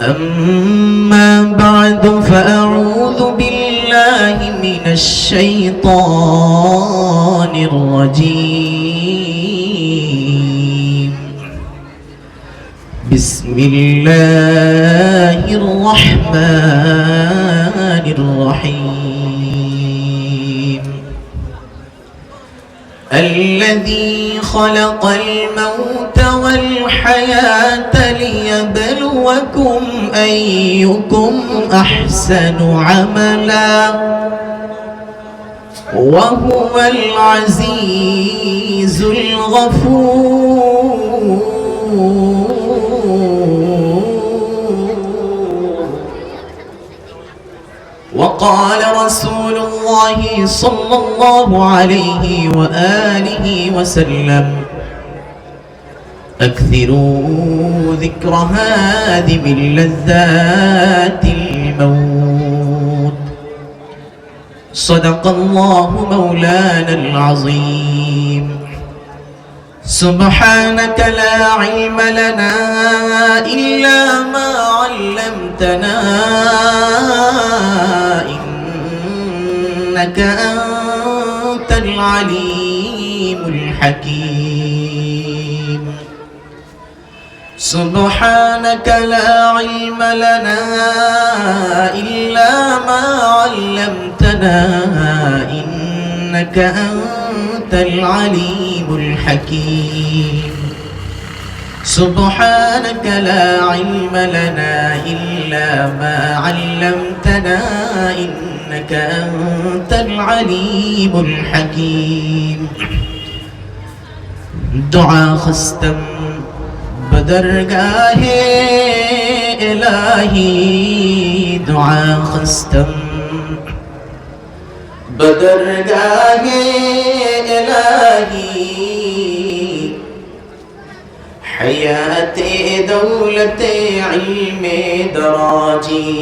أما بعد فأعوذ بالله من الشيطان الرجيم. بسم الله الرحمن الرحيم. الذي خلق الموت والحياة ليبلوكم أيكم أحسن عملا وهو العزيز الغفور. وقال رسول الله صلى الله عليه وآله وسلم: أكثروا ذكر هادم لذات الموت. صدق الله مولانا العظيم. سبحانك لا علم لنا إلا ما علمتنا إنك أنت العليم الحكيم. سبحانك لا علم لنا إلا ما علمتنا إنك أنت العليم الحكيم. سبحانك لا علم لنا إلا ما علمتنا إنك أنت العليم الحكيم. دعا خستم بدرگاہ الہی، دعا خستم بدرگاہ الہی، حیات دولت علم دراجی،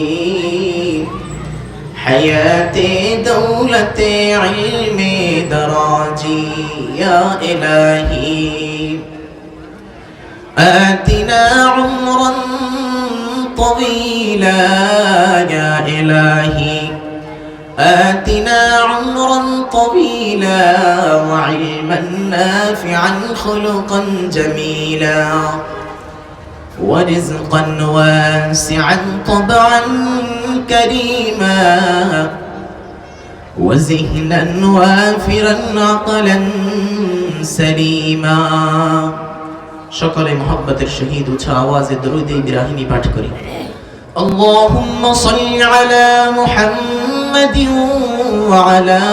حیات دولت علم دراجی یا الہی. آتنا عمرا طويلا يا إلهي، آتنا عمرا طويلا وعلما نافعا خلقا جميلا ورزقا واسعا طبعا كريما وذهنا وافرا عقلا سليما. সকলে মহব্বতের সহিত উচ্চ আওয়াজে দরুদ ইব্রাহিমি পাঠ করি। আল্লাহুম্মা সাল্লি আলা মুহাম্মাদিন ওয়া আলা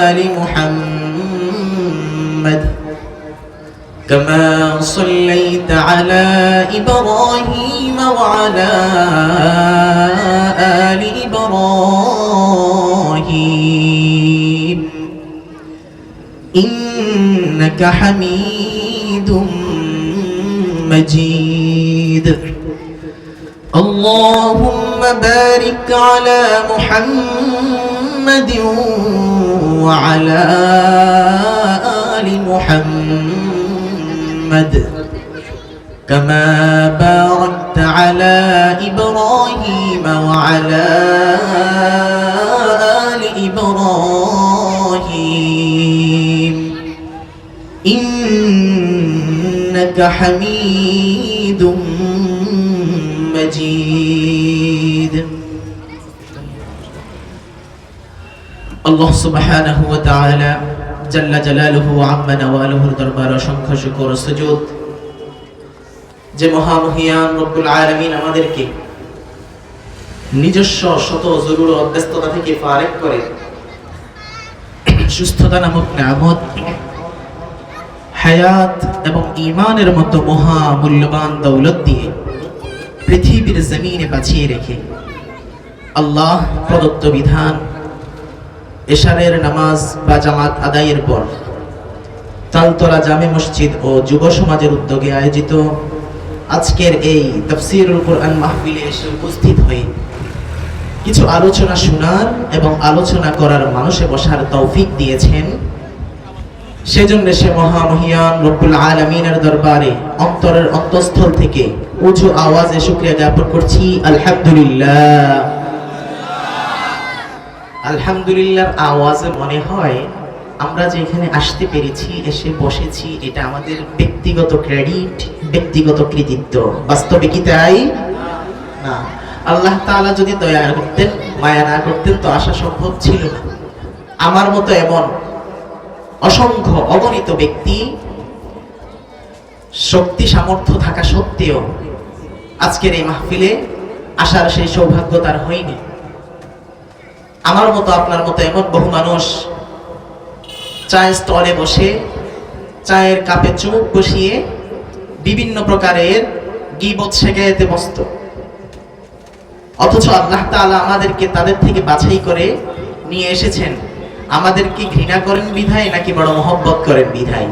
আলি মুহাম্মাদ কামা সাল্লাইতা আলা ইব্রাহিম ওয়া আলা আলি ইব্রাহিম ইন্নাকা হামিদুম مجيد. اللهم بارك على محمد وعلى آل محمد كما باركت على إبراهيم وعلى آل إبراهيم إنك حميد مجيد. আল্লাহ সুবহানাহু ওয়া তাআলা জাল্লা জালালুহু আম্মা নাওয়ালুহুর দরবারে অসংখ্য শুকর ও সুজুদ যে মহামহিয়ান রব্বুল আলামিন আমাদেরকে নিজস্ব শত জরুরত ব্যস্ততা থেকে ফারেক করে সুস্থতা নামক নিয়ামত, হায়াত এবং ঈমানের মতো মহা মূল্যবান দৌলত দিয়ে পৃথিবীর জমিনে বাঁচিয়ে রেখে আল্লাহ প্রদত্ত বিধান এশারের নামাজ বা জামাত আদায়ের পর তালতলা জামে মসজিদ ও যুব সমাজের উদ্যোগে আয়োজিত আজকের এই তাফসীরুল কুরআন মাহফিলে এসে উপস্থিত হয়ে কিছু আলোচনা শোনার এবং আলোচনা করার মানুষে বসার তৌফিক দিয়েছেন সেজন্য সে মহামহিয়ান রব্বুল আলামিনের দরবারে অন্তরের অন্তঃস্থল থেকে উঁচু আওয়াজে শুকরিয়া জ্ঞাপন করছি, আলহামদুলিল্লাহ। আলহামদুলিল্লাহর আওয়াজে মনে হয় আমরা যে এখানে আসতে পেরেছি, এসে বসেছি, এটা আমাদের ব্যক্তিগত ক্রেডিট, ব্যক্তিগত কৃতিত্ব। বাস্তবে কি তাই না? আল্লাহ তাআলা যদি দয়া করতেন, মায়া না করতেন তো আসা সম্ভব ছিল না। আমার মতো এমন অসংখ্য অগণিত ব্যক্তি শক্তি সামর্থ্য থাকা সত্ত্বেও আজকের এই মাহফিলে আসার সেই সৌভাগ্য তার হয়নি। আমার মতো আপনার মতো এমন বহু মানুষ চায়ের স্টলে বসে চায়ের কাপে চুমুক বসিয়ে বিভিন্ন প্রকারের গীবত শেখাইতে ব্যস্ত, অথচ আল্লাহ তাআলা আমাদেরকে তাদের থেকে বাছাই করে নিয়ে এসেছেন। আমাদেরকে ঘৃণা করেন বিধায় নাকি বড় মহব্বত করেন বিধায়?